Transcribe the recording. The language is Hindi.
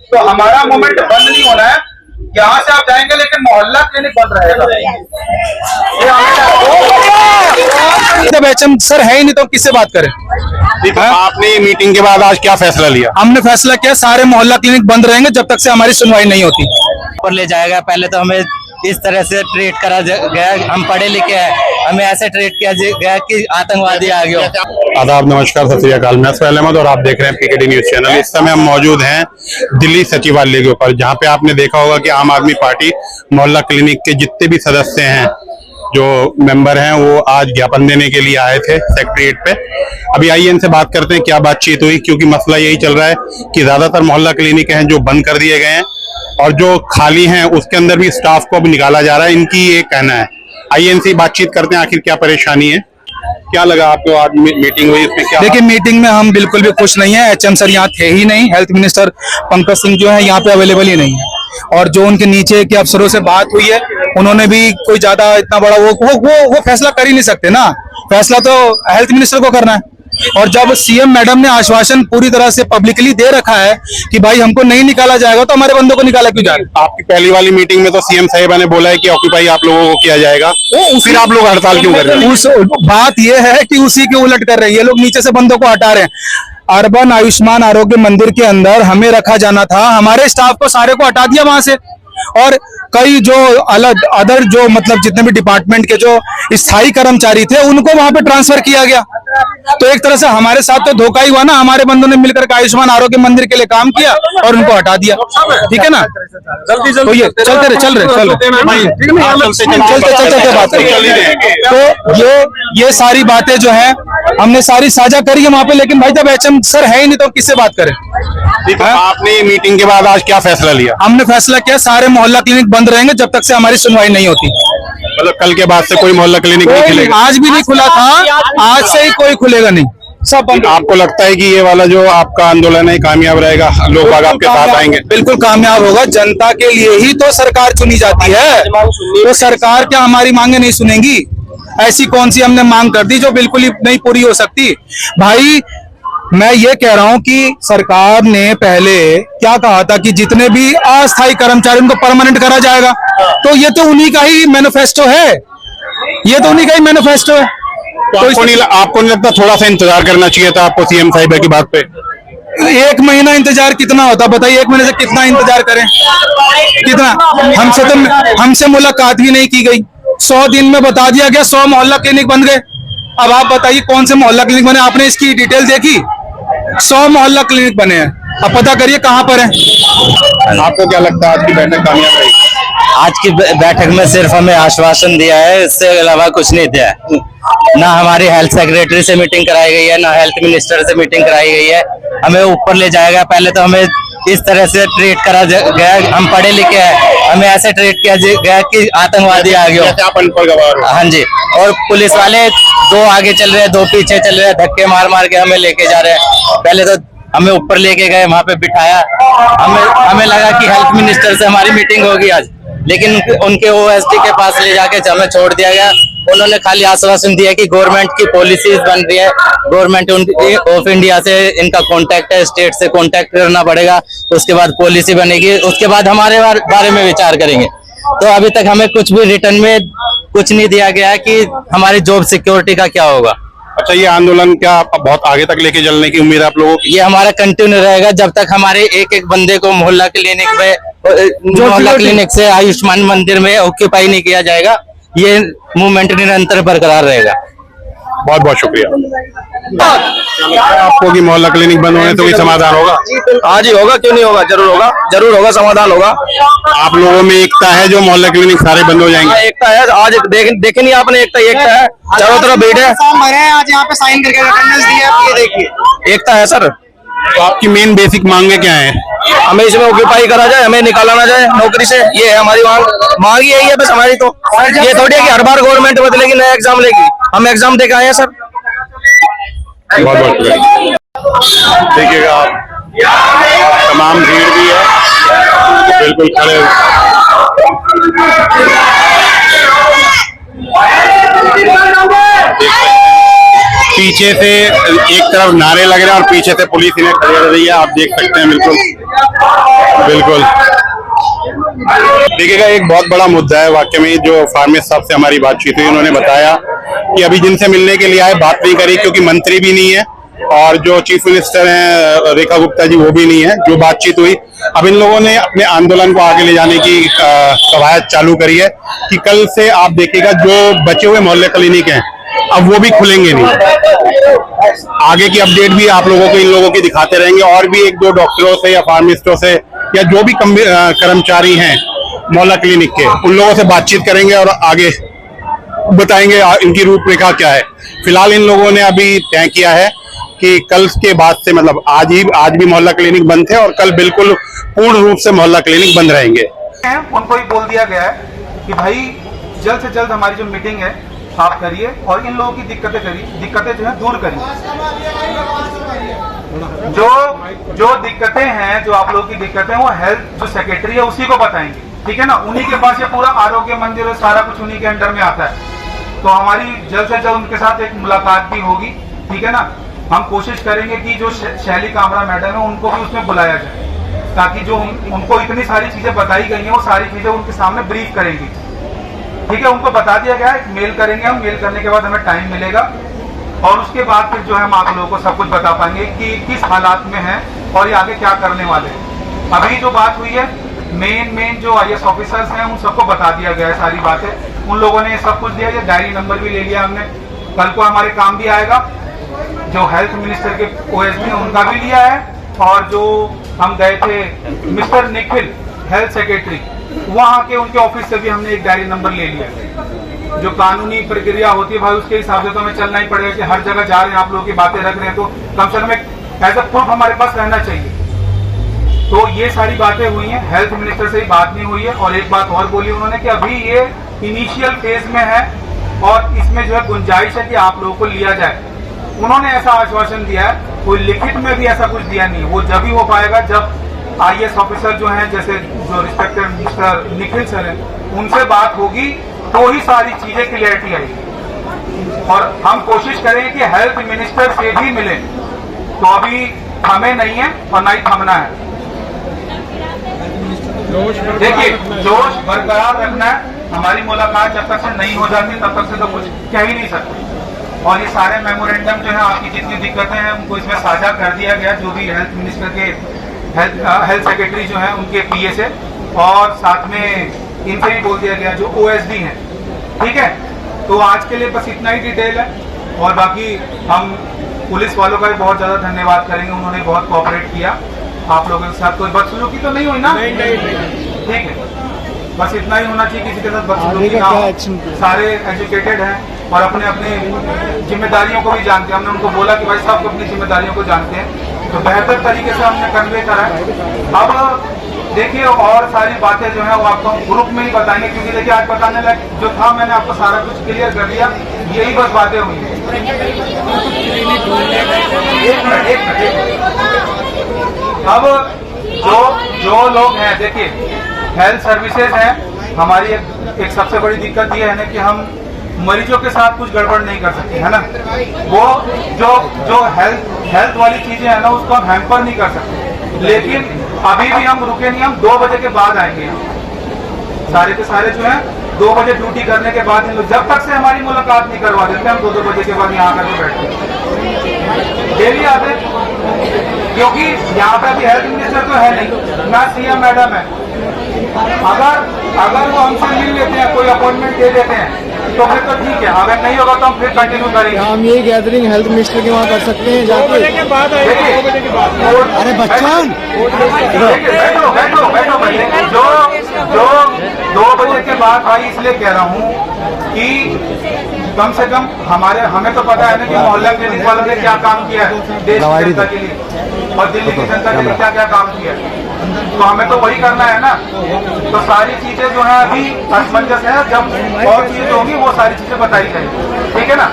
तो हमारा मूवमेंट बंद नहीं होना है। यहाँ से आप जाएंगे लेकिन मोहल्ला क्लिनिक बंद रहेगा। जब एचएम सर है ही नहीं तो किससे बात करें। आपने मीटिंग के बाद आज क्या फैसला लिया? हमने फैसला किया सारे मोहल्ला क्लिनिक बंद रहेंगे जब तक से हमारी सुनवाई नहीं होती। ऊपर ले जाएगा। पहले तो हमें इस तरह से ट्रीट करा गया, हम पढ़े लिखे हैं, हमें ऐसे ट्रीट किया गया कि आतंकवादी आ गया। आदाब, नमस्कार, सत श्री अकाल। मैं असफर अहमद और आप देख रहे हैं पीकेडी न्यूज चैनल। इस समय हम मौजूद हैं दिल्ली सचिवालय के ऊपर, जहां पे आपने देखा होगा कि आम आदमी पार्टी मोहल्ला क्लिनिक के जितने भी सदस्य हैं, जो मेंबर हैं, वो आज ज्ञापन देने के लिए आए थे सेक्रेटरीट पे। अभी आइए इनसे बात करते हैं क्या बातचीत हुई, क्योंकि मसला यही चल रहा है कि ज्यादातर मोहल्ला क्लिनिक हैं जो बंद कर दिए गए हैं और जो खाली हैं उसके अंदर भी स्टाफ को अब निकाला जा रहा है, इनकी ये कहना है। आइए इनसे बातचीत करते हैं आखिर क्या परेशानी है। क्या लगा आपको आज मीटिंग हुई, उसमें क्या? देखिए, मीटिंग में हम बिल्कुल भी खुश नहीं है। एचएम सर यहाँ थे ही नहीं, हेल्थ मिनिस्टर पंकज सिंह जो है यहाँ पे अवेलेबल ही नहीं है, और जो उनके नीचे के अफसरों से बात हुई है उन्होंने भी कोई ज्यादा इतना बड़ा वो फैसला कर ही नहीं सकते ना। फैसला तो हेल्थ मिनिस्टर को करना है। और जब सीएम मैडम ने आश्वासन पूरी तरह से पब्लिकली दे रखा है कि भाई हमको नहीं निकाला जाएगा, तो हमारे बंदों को निकाला क्यों जा रहा है? आपकी पहली वाली मीटिंग में तो सीएम साहिबा ने बोला है कि ऑक्यूपाई आप लोगों को किया जाएगा, फिर आप लोग हड़ताल क्यों कर रहे हैं? बात यह है कि उसी के उलट कर रहे हैं ये लोग, नीचे से बंदों को हटा रहे हैं। अर्बन आयुष्मान आरोग्य मंदिर के अंदर हमें रखा जाना था, हमारे स्टाफ को सारे को हटा दिया वहां से, और कई जो अलग अदर जो मतलब जितने भी डिपार्टमेंट के जो स्थायी कर्मचारी थे उनको वहां पे ट्रांसफर किया गया। तो एक तरह से हमारे साथ तो धोखा ही हुआ ना। हमारे बंदों ने मिलकर आयुष्मान आरोग्य मंदिर के लिए काम किया और उनको हटा दिया। ठीक है ना, जल्दी तो ये चलते बात करें। तो ये सारी बातें जो है हमने सारी साझा करी है वहां पे, लेकिन भाई जब एचएम सर है ही नहीं तो किससे बात करें। आपने मीटिंग के बाद आज क्या फैसला लिया? हमने फैसला किया सारे मोहल्ला क्लिनिक बंद रहेंगे जब तक से हमारी सुनवाई नहीं होती। मतलब कल के बाद से कोई मोहल्ला क्लिनिक नहीं खुलेगा? आज भी नहीं खुला था, आज से ही कोई खुलेगा नहीं, सब बंद। आपको लगता है कि ये वाला जो आपका आंदोलन है कामयाब रहेगा, लोग आपके साथ आएंगे? बिल्कुल कामयाब होगा। जनता के लिए ही तो सरकार चुनी जाती है, तो सरकार क्या हमारी मांगे नहीं सुनेगी? ऐसी कौन सी हमने मांग कर दी जो बिल्कुल ही नहीं पूरी हो सकती? भाई मैं ये कह रहा हूं कि सरकार ने पहले क्या कहा था कि जितने भी अस्थायी कर्मचारी उनको परमानेंट करा जाएगा, तो ये तो उन्हीं का ही मैनिफेस्टो है, ये तो उन्हीं का ही मैनिफेस्टो है। तो आपको नहीं लगता थोड़ा सा इंतजार करना चाहिए था आपको सीएम साहिबा की बात पे? एक महीना इंतजार कितना होता बताइए? एक महीने से कितना इंतजार करें? कितना? हमसे मुलाकात भी नहीं की गई। 100 दिन में बता दिया गया 100 मोहल्ला क्लिनिक बन गए। अब आप बताइए कौन से मोहल्ला क्लिनिक बने? आपने इसकी डिटेल देखी? 100 मोहल्ला क्लिनिक बने हैं, अब पता करिए कहाँ पर है। आपको क्या लगता है आज की बैठक कामयाब रही? आज की बैठक में सिर्फ हमें आश्वासन दिया है, इससे अलावा कुछ नहीं दिया है। ना हमारी हेल्थ सेक्रेटरी से मीटिंग कराई गई है, ना हेल्थ मिनिस्टर से मीटिंग कराई गई है। हमें ऊपर ले जाएगा। पहले तो हमें इस तरह से ट्रीट करा गया, हम पढ़े लिखे हैं, हमें ऐसे ट्रीट किया गया कि आतंकवादी आ गया। हाँ जी, और पुलिस वाले 2 आगे चल रहे हैं, 2 पीछे चल रहे हैं, धक्के मार मार के हमें लेके जा रहे हैं। पहले तो हमें ऊपर लेके गए, वहां पे बिठाया, हमें लगा कि हेल्थ मिनिस्टर से हमारी मीटिंग होगी आज, लेकिन उनके ओएसडी के पास ले जाके हमें छोड़ दिया गया। उन्होंने खाली आश्वासन दिया कि गवर्नमेंट की पॉलिसीज बन रही है, गवर्नमेंट ऑफ इंडिया से इनका कांटेक्ट है, स्टेट से कांटेक्ट करना पड़ेगा, उसके बाद पॉलिसी बनेगी, उसके बाद हमारे बारे में विचार करेंगे। तो अभी तक हमें कुछ भी रिटर्न में कुछ नहीं दिया गया है कि हमारी जॉब सिक्योरिटी का क्या होगा। अच्छा, ये आंदोलन क्या बहुत आगे तक लेके चलने की उम्मीद है आप लोगों की? ये हमारा कंटिन्यू रहेगा जब तक हमारे एक बंदे को मोहल्ला क्लिनिक से आयुष्मान मंदिर में ऑक्यूपाई नहीं किया जाएगा। ये मूवमेंट निरंतर बरकरार रहेगा। बहुत बहुत शुक्रिया। आपको कि मोहल्ला क्लिनिक बंद होने तो कोई समाधान होगा? आज ही होगा, क्यों नहीं होगा? जरूर होगा, समाधान होगा। आप लोगों में एकता है जो मोहल्ला क्लिनिक सारे बंद हो जाएंगे? एकता है। आज देखे नहीं आपने? एकता है, चारों तरफ भीड़ है। आज यहाँ पे साइन करके अटेंडेंस दिया है, ये देखिए एकता है सर। तो आपकी मेन बेसिक मांगे क्या है? हमें इसमें ऑक्यूपाई करा जाए, हमें निकाला ना जाए नौकरी से, ये है हमारी मांग ही यही है बस हमारी। तो ये थोड़ी है कि हर बार गवर्नमेंट बदलेगी, नया एग्जाम लेगी। हम एग्जाम देकर आए हैं सर। बहुत बहुत देखिएगा आप, तमाम भीड़ भी है, बिल्कुल खड़े पीछे से एक तरफ नारे लग रहे हैं और पीछे से पुलिस इन्हें खड़ी कर रही है। आप देख सकते हैं बिल्कुल बिल्कुल। देखिएगा, एक बहुत बड़ा मुद्दा है वाकई में। जो फार्मिस्ट साहब से हमारी बातचीत हुई, उन्होंने बताया कि अभी जिनसे मिलने के लिए आए बात नहीं करी, क्योंकि मंत्री भी नहीं है और जो चीफ मिनिस्टर हैं रेखा गुप्ता जी वो भी नहीं है। जो बातचीत हुई, अब इन लोगों ने अपने आंदोलन को आगे ले जाने की कवायद चालू करी है कि कल से आप देखिएगा जो बचे हुए मोहल्ले क्लिनिक हैं अब वो भी खुलेंगे नहीं। आगे की अपडेट भी आप लोगों को इन लोगों की दिखाते रहेंगे, और भी एक दो डॉक्टरों से या फार्मिस्टों से या जो भी कर्मचारी हैं मोहल्ला क्लिनिक के, उन लोगों से बातचीत करेंगे और आगे बताएंगे इनकी रूपरेखा क्या है। फिलहाल इन लोगों ने अभी तय किया है कि कल के बाद से, मतलब आज भी मोहल्ला क्लिनिक बंद थे और कल बिल्कुल पूर्ण रूप से मोहल्ला क्लिनिक बंद रहेंगे। उनको ही बोल दिया गया है कि भाई जल्द से जल्द हमारी जो मीटिंग है आप करिए और इन लोगों की दिक्कतें जो है दूर करिए। जो दिक्कतें हैं, जो आप लोगों की दिक्कतें, वो हेल्थ जो सेक्रेटरी है उसी को बताएंगे, ठीक है ना। उन्हीं के पास ये पूरा आरोग्य मंदिर और सारा कुछ उन्हीं के अंडर में आता है। तो हमारी जल्द से जल्द उनके साथ एक मुलाकात भी होगी, ठीक है ना। हम कोशिश करेंगे कि जो शैली कामरा मैडम है उनको भी उसमें बुलाया जाए, ताकि जो उनको इतनी सारी चीजें बताई गई हैं वो सारी चीजें उनके सामने ब्रीफ करेंगी, ठीक है। उनको बता दिया गया है, मेल करेंगे हम, मेल करने के बाद हमें टाइम मिलेगा और उसके बाद फिर जो है हम आप लोगों को सब कुछ बता पाएंगे कि किस हालात में है और ये आगे क्या करने वाले हैं। अभी जो बात हुई है, मेन जो IAS ऑफिसर्स हैं उन सबको बता दिया गया है सारी बातें, उन लोगों ने सब कुछ दिया, ये डायरी नंबर भी ले लिया हमने। कल को हमारे काम भी आएगा। जो हेल्थ मिनिस्टर के OSD उनका भी लिया है, और जो हम गए थे मिस्टर निखिल हेल्थ सेक्रेटरी, वहां के उनके ऑफिस से भी हमने एक डायरी नंबर ले लिया। जो कानूनी प्रक्रिया होती है भाई उसके हिसाब से तो हमें चलना ही पड़ेगा कि हर जगह जा रहे हैं, आप लोगों की बातें रख रहे हैं, तो कम से कम एज अ प्रूफ हमारे पास रहना चाहिए। तो ये सारी बातें हुई हैं, हेल्थ मिनिस्टर से ही बात नहीं हुई है। और एक बात और बोली उन्होंने कि अभी ये इनिशियल फेज में है और इसमें जो है गुंजाइश है कि आप लोगों को लिया जाए। उन्होंने ऐसा आश्वासन दिया है, कोई लिखित में भी ऐसा कुछ दिया नहीं है। वो जब ही हो पाएगा जब IAS ऑफिसर जो हैं, जैसे जो रिस्पेक्टेड मिस्टर निखिल सर हैं, उनसे बात होगी तो ही सारी चीजें क्लियरिटी आएगी। और हम कोशिश करेंगे कि हेल्थ मिनिस्टर से भी मिले, तो अभी हमें नहीं है और ना ही थमना है। देखिए, जोश बरकरार रखना है। हमारी मुलाकात जब तक से नहीं हो जाती तब तक से तो कुछ कह ही नहीं सकते। और ये सारे मेमोरेंडम जो है, आपकी जितनी दिक्कतें हैं उनको इसमें साझा कर दिया गया, जो भी हेल्थ मिनिस्टर के हेल्थ सेक्रेटरी जो है उनके PA से, और साथ में इनसे भी बोल दिया गया जो OSD हैं, ठीक है। तो आज के लिए बस इतना ही डिटेल है, और बाकी हम पुलिस वालों का भी बहुत ज्यादा धन्यवाद करेंगे, उन्होंने बहुत कोऑपरेट किया आप लोगों के साथ। कोई बदसलूकी तो नहीं हुई ना? नहीं। ठीक है, बस इतना ही होना चाहिए, किसी के साथ बदसलूकी ना हो। सारे एजुकेटेड हैं और अपने अपने जिम्मेदारियों को भी जानते हैं। हमने उनको बोला कि भाई साहब अपनी जिम्मेदारियों को जानते हैं, तो बेहतर तरीके से हमने कन्वे करा है। अब देखिए, और सारी बातें जो है वो आपको हम ग्रुप में ही बताएंगे, क्योंकि देखिए आज बताने लायक जो था मैंने आपको सारा कुछ क्लियर कर दिया, यही बस बातें हुई हैं। एक मिनट। अब जो लोग हैं, देखिए हेल्थ सर्विसेज हैं, हमारी एक सबसे बड़ी दिक्कत ये है ना कि हम मरीजों के साथ कुछ गड़बड़ नहीं कर सकते, है ना। वो जो हेल्थ वाली चीजें है ना, उसको हम हैम्पर नहीं कर सकते। लेकिन अभी भी हम रुके नहीं, हम 2 बजे के बाद आएंगे। सारे के सारे जो है 2 बजे ड्यूटी करने के बाद, जब तक से हमारी मुलाकात नहीं करवा देते, हम 2 बजे के बाद यहाँ आकर के बैठते डेली आते, क्योंकि यहाँ पे अभी हेल्थ मिनिस्टर तो है नहीं ना, CM मैडम है। अगर वो हमसे मिल लेते हैं, कोई अपॉइंटमेंट दे देते हैं तो फिर तो ठीक है, अगर नहीं होगा तो हम फिर कंटिन्यू करेंगे। हम ये गैदरिंग हेल्थ मिनिस्टर के वहाँ कर सकते हैं जाके? 2 बजे के बाद। अरे बच्चन, बैठो। जो 2 बजे के बाद भाई इसलिए कह रहा हूँ कि कम से कम हमें तो पता है ना कि मोहल्ला क्लिनिक वालों ने क्या काम किया है देश की जनता के लिए और दिल्ली की जनता के लिए क्या क्या काम किया है, तो हमें तो वही करना है ना। तो सारी चीजें जो है अभी असमंजस है, जब और चीजें होंगी वो सारी चीजें बताई जाएंगी, ठीक है ना।